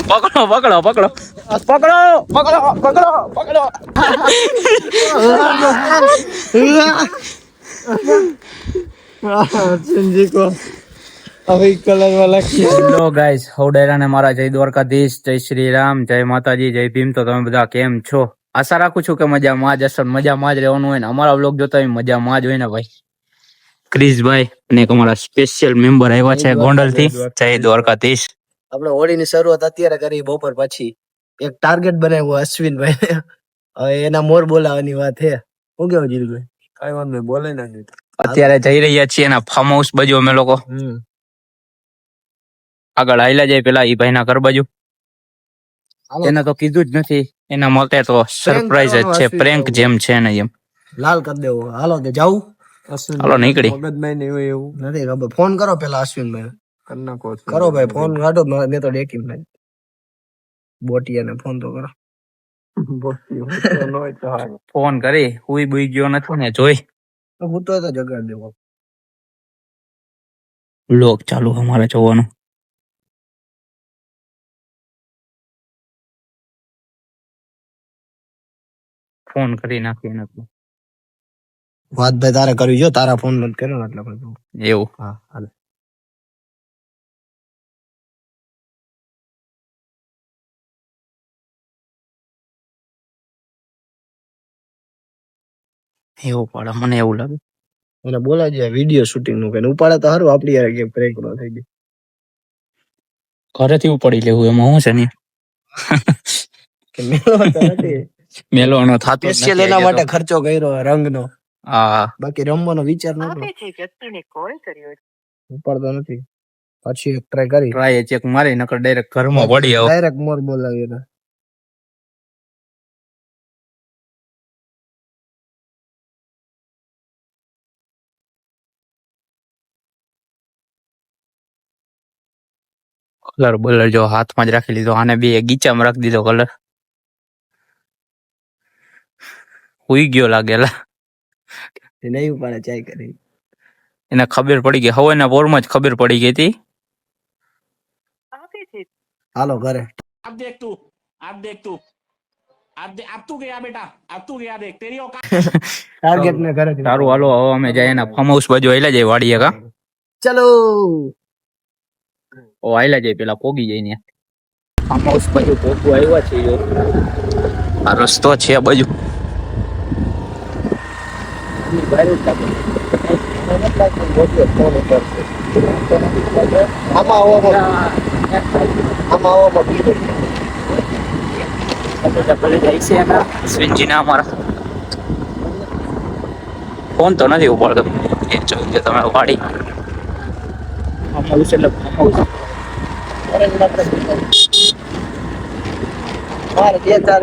પકડો પકડો પકડો પકડો પકડો પકડો પકડો સંજી કો હવે કલર વાલા હેલો ગાઈસ હવડેરા ને મારા જય દ્વારકાધીશ, જય શ્રી રામ, જય માતાજી, જય ભીમ. તો તમે બધા કેમ છો? આશા રાખું છું કે મજામાં જ હશો, મજામાં જ રહેવાનું હોય ને અમારા વ્લોગ જોતા હોય મજામાં જ હોય ને ભાઈ. ક્રિશભાઈ અને એક અમારા સ્પેશિયલ મેમ્બર આવ્યા છે ગોંડલ થી. જય દ્વારકાધીશ. આપણે હોળીની શરૂઆત અત્યારે કરી બપોર પછી. એક ટાર્ગેટ બનાવ્યો અશ્વિનભાઈ. હવે એના મોર બોલાવાની વાત છે. શું કેવું જીલભાઈ? કઈ વાત નહીં, બોલે ના. અત્યારે જઈ રહ્યા છીએ એના ફાર્મ હાઉસ બાજુ અમે લોકો. આગળ આયલા જાય પેલા ઈ ભાઈ ના ઘર બાજુ. એને તો કીધું જ નથી, એના માટે તો સરપ્રાઈઝ જ છે, પ્રેન્ક જેમ છે ને એમ. લાલ કરી દેવો. હાલો કે જાવું? હાલો નીકળી. મગજમાં ને એવું નથી ખબર. ફોન કરો પેલા અશ્વિનભાઈ. કરો ભાઈ ફોન કાઢો. મેં તો ડેકી ભાઈ બોટિયાને ફોન તો કરો. ફોન કરી હુઈ બુઈ ગયો નથી ને જોઈ હું તો જગાડ દેવો. લોક ચાલુ અમારે જોવાનું. ફોન કરી નાખી નથી વાત ભાઈ તારે કરવી જો, તારા ફોન નથી કર્યો એટલે એવું. હા હાલે. એવું પડે મને એવું લાગે. મને બોલાય વિડીયો શૂટિંગ નું કઈ ઉપાડે તો સારું. આપડી યાર કે બ્રેક ન થઈ ગઈ. ઘરેથી ઉપાડી લેવું એમાં હું છે ને. મેલવાનો થાતો સ્પેશિયલ એના માટે ખર્ચો કર્યો રંગનો. હા બાકી રમવાનો વિચાર નતો. ઉપાડતો નથી. પછી એક ટ્રાય કરી. ટ્રાય ચેક મારી નકર ડાયરેક્ટ ઘરમાં પડી આવ. ડાયરેક્ટ મોર બોલાવી એને. કલર બલર જો હાથમાં જ રાખી લીધો. આને બે ગીચામાં રાખી દીધો કલર. હુઈ ગયો લાગેલા. નહીં ઉપાડે ચાય કરી. એને ખબર પડી ગઈ. હવે એના પોરમાં જ ખબર પડી ગઈ હતી. હાલો ઘરે. अब देख तू अब तू गया बेटा, अब तू गया देख तेरी औकात. ટાર્ગેટ ને ઘરે. સારું હાલો હવે અમે જાય એના ફાર્મ હાઉસ બાજુ આયલા જાય વાડીએ કા. ચલો ઓ આયલા જાય પેલા પોગી જાય ને ફાર્મ હાઉસ બાજુ પોગવા આવ્યા છે. આ રસ્તો છે બાજુ. સ્વિનજી ના અમારા ફોન તો નથી ઉપાડતો. એ જોઈ કે તમે વાડી ફાર્મ હાઉસ એટલે ફાર્મ હાઉસ. મારે બે ચાર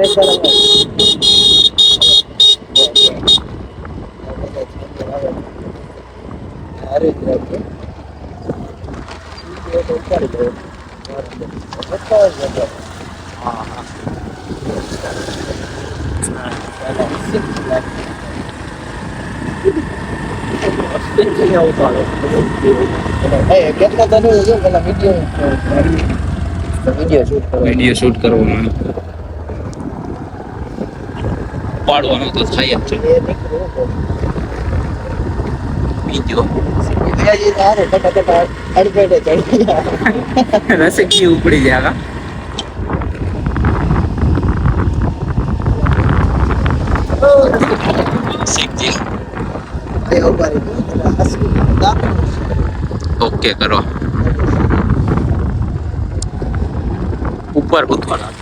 કેટલા તને વિડીયો શૂટ કરવાનો પાડવાનો તો થાય જ છે. બીજો રસકી ઉપડી જાય. ઓકે કરો ઉપર ઉતવાના.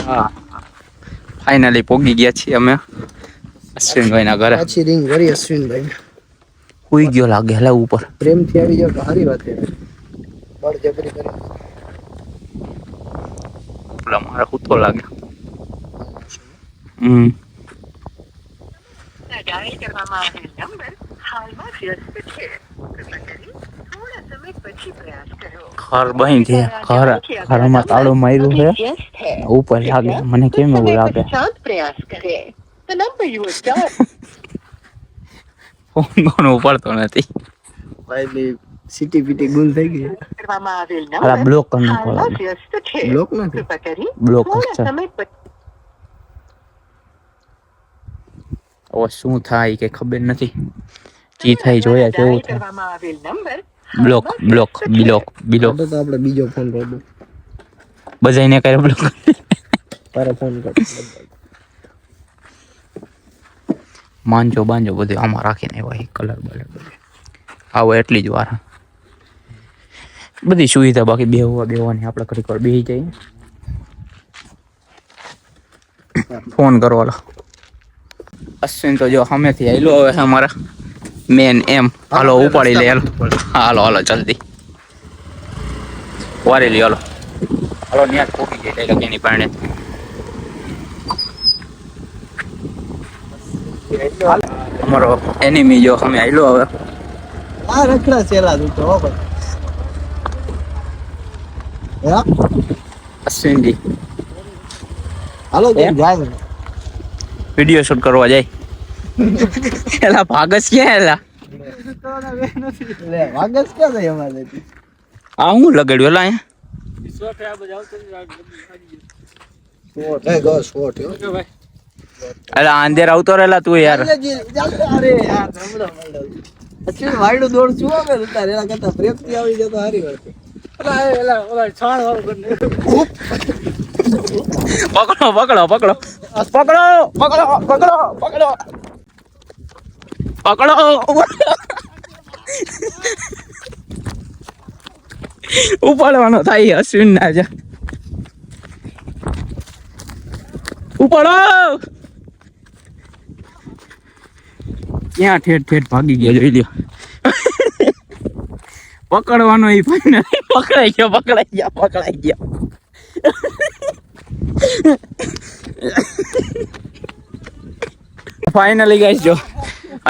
હા ફાઇનલી પોગી ગયા છીએ અમે અશ્વિનભાઈ ના ઘરે. પાછી રિંગ કરી અશ્વિનભાઈ. હુઈ ગયો લાગે હેલા ઉપર. પ્રેમથી આવી જાવ તો સારી વાત છે. બળજબરી કરી પેલા મારે કૂતો લાગે. ડાયલ કરવામાં આવેલ નંબર હાલમાં વ્યસ્ત છે. કૃપા કરી થોડા સમય પછી પ્રયાસ કરો. ઘર બંધ છે. ઘરમાં તાળું માર્યું છે. ઉપર લાગે. મને કેમ એવું લાગે? પ્રયાસ કરે. The number you have dialed. Phone ઉપાડતો નથી. ભાઈ સિટી પીટી ગુલ થઈ ગઈ. કરવામાં આવેલ અલા નંબર બ્લોક કરી નાખો હાલમાં વ્યસ્ત છે. બ્લોક નથી. કૃપા કરી બ્લોક થોડા છે. સમય પછી ઓ શું થાય કે ખબર નથી. જી થાય જોયા કેવું થાય. કરવામાં આવેલ number block block block block તો આપણે બીજો ફોન કરજો. બધાને કરે બ્લોક. તારે ફોન કર. માંજો બાંજો બધું આમાં રાખીને ભાઈ કલર બલર બધું આવો એટલી જ વાર બધી સુવિધા બાકી બેવાની આપણે ઘડી વાર બેસી જઈએ ફોન કરો હાલો અશ્વિન તો જો સામેથી આયલો હવે અમારા મેન એમ હાલો ઉપાડી લે હાલો હાલો જલ્દી વારે લ્યો હાલો હાલો ન્યા પોકી જાય એટલે એની પાણે અમારો એનિમી જો અમે આયલો હવે આ રખડા સેલા તું તો ભાઈ. હા અશ્વિનજી હાલો એમ? જાય વિડીયો શૂટ કરવા જાય એલા ભાગસ ક્યાં એલા લે વાગસ ક્યાં જાય અમારે આ હું લગાડ્યું એલા અહીંયા શોટ એલા અંધેર આવતો રહેલા તું યાર અરે યાર અચ્છા વાયડો દોડ શું આવે તારે એના કરતા બ્રેક થી આવી જતો હારી વાત પકડો પકડો પકડો પકડો પકડો પકડો પકડો પકડો ઉપાડવાનો થાય અશ્વિન ના જા ઉપાડો ક્યાં ઠેઠ ઠેઠ ભાગી ગયા જોઈ લ્યો પકડવાનો એ ફાઈનલ પકડાઈ ગયા ફાઇનલી ગાઈસ જો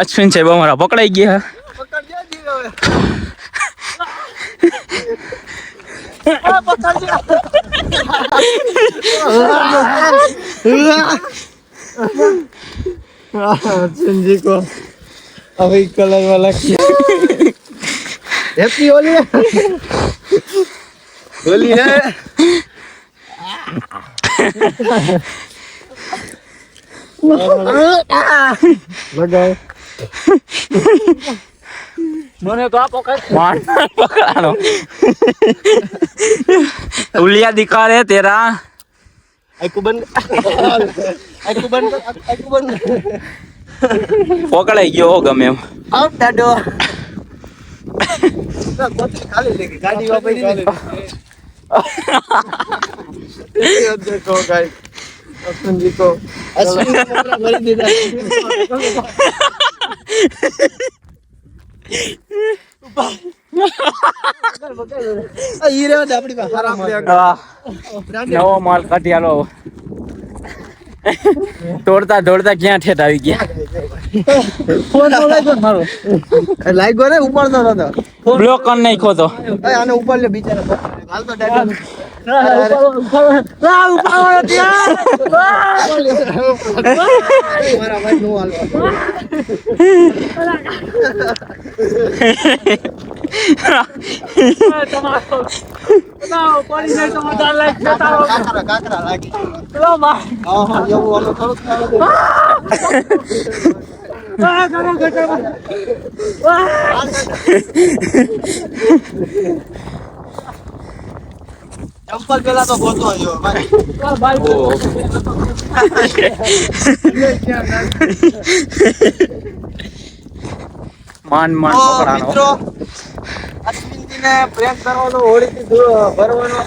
અશ્વિન સાહેબ અમારા પકડાઈ ગયા संजी को अभी कलर वाला किया हैप्पी होली होली है लगाओ મને તો આપો કઈ પકડાનો ઉલિયા દિખા રે તેરા आइकुबन પકડાઈ ગયો ગમે એમ अब डाडो कोती खाली लेके गाड़ी वापस नहीं देखो गाइस अश्विन जी को अश्विन को पूरा भरी दे रहा ये रे अपनी बात हराम નવો માલ કાઢી આલો તોડતા દોડતા ક્યાં ઠેઠ આવી ગયા फोन लाइगो मारो लाइगो रे ऊपर तो नतो બ્લોક કરી नाखो तो ए आने ऊपर ले बेचारा हाल तो डाडो मारा भाई नो हाल काकरा लागी हां यो वालो थोड़ो चंपल पेला तो गोतो जो भाई मान मान પકડાનો મિત્રો અશ્વિન જી ને પ્રેમ કરવાનો હોળી થી ભરવાનો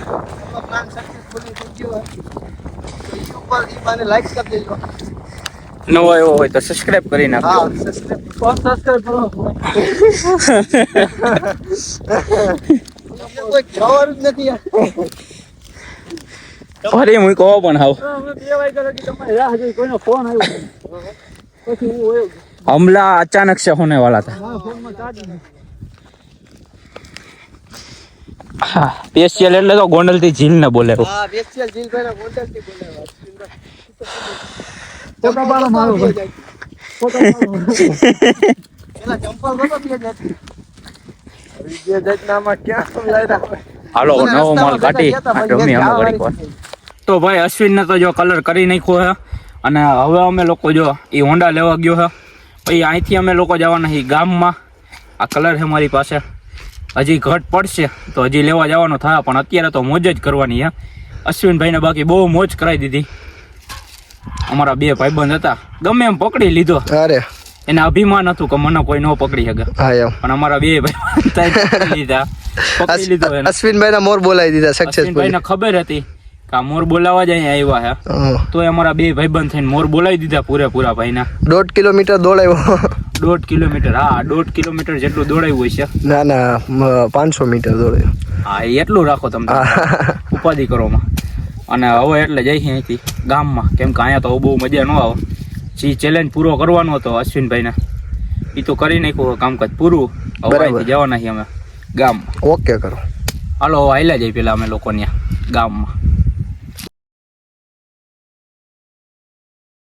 પ્લાન સક્સેસફુલી થઈ ગયો તો ઈ ઉપર ઈ મને લાઈક કરી દેજો નવો એવો હોય તો સબસ્ક્રાઇબ કરી નાખજો હા સબસ્ક્રાઇબ કરો કોઈ જવાબ જ નથી ફરી મૂકો પણ હાવ हमला अचानक से होने वाला था हाँ पेशियल એટલે તો ગોંડલ થી ઝીલ ને બોલે હા વેસ્ટિયલ જીલ ભાઈ ના હોટલ થી બોલાવા ફોટો પાડો મારો ભાઈ ફોટો પાડો પેલા ચંપલ ગોતો બે જ હાલો નવો માલ કાઢી રમી અમે ઘડીક વાર. તો ભાઈ અશ્વિન ને તો જો કલર કરી નાખ્યો છે અને હવે અમે લોકો જો એ હોન્ડા લેવા ગયો છે. પછી અહીંથી અમે લોકો જવાના છીએ ગામમાં. આ કલર છે મારી પાસે, હજી ઘટ પડશે તો હજી લેવા જવાનો થાય, પણ અત્યારે તો મોજ જ કરવાની છે. અશ્વિનભાઈને બાકી બહુ મોજ કરાવી દીધી. અમારા બે ભાઈબંધ હતા, ગમે એમ પકડી લીધો. અરે એને અભિમાન હતું કે મને કોઈ ન પકડી શકે, હા એમ. પણ અમારા બે ભાઈ પકડી લીધા. પકડી લીધો એને. અશ્વિનભાઈ ના મોર બોલાવી દીધા સક્સેસફુલ. અશ્વિનભાઈને ખબર હતી કે આ મોર બોલાવા જ અહીંયા આવ્યા છે, તો અમારા બે ભાઈબંધ થઈને મોર બોલાવી દીધા પૂરેપૂરા ભાઈના. 1.5 કિલોમીટર દોડાવ્યો. 1.5 કિલોમીટર, હા 1.5 કિલોમીટર જેટલું દોડાવ્યું હોય છે. ના 500 મીટર દોડાવ્યો. હા એટલું રાખો તમે ઉપાધિ કરોમાં. અને હવે એટલે જઈએ અહીંથી ગામમાં, કેમ કે અહીંયા તો બહુ મજા ન આવે. જે ચેલેન્જ પૂરો કરવાનો હતો અશ્વિનભાઈને એ તો કરી નાખ્યું કામકાજ પૂરું. હવે અહીંથી જવાના છીએ અમે ગામમાં. ઓકે કરો. હાલો હાલ્યા જઈએ પેલા અમે લોકો ત્યાં ગામમાં.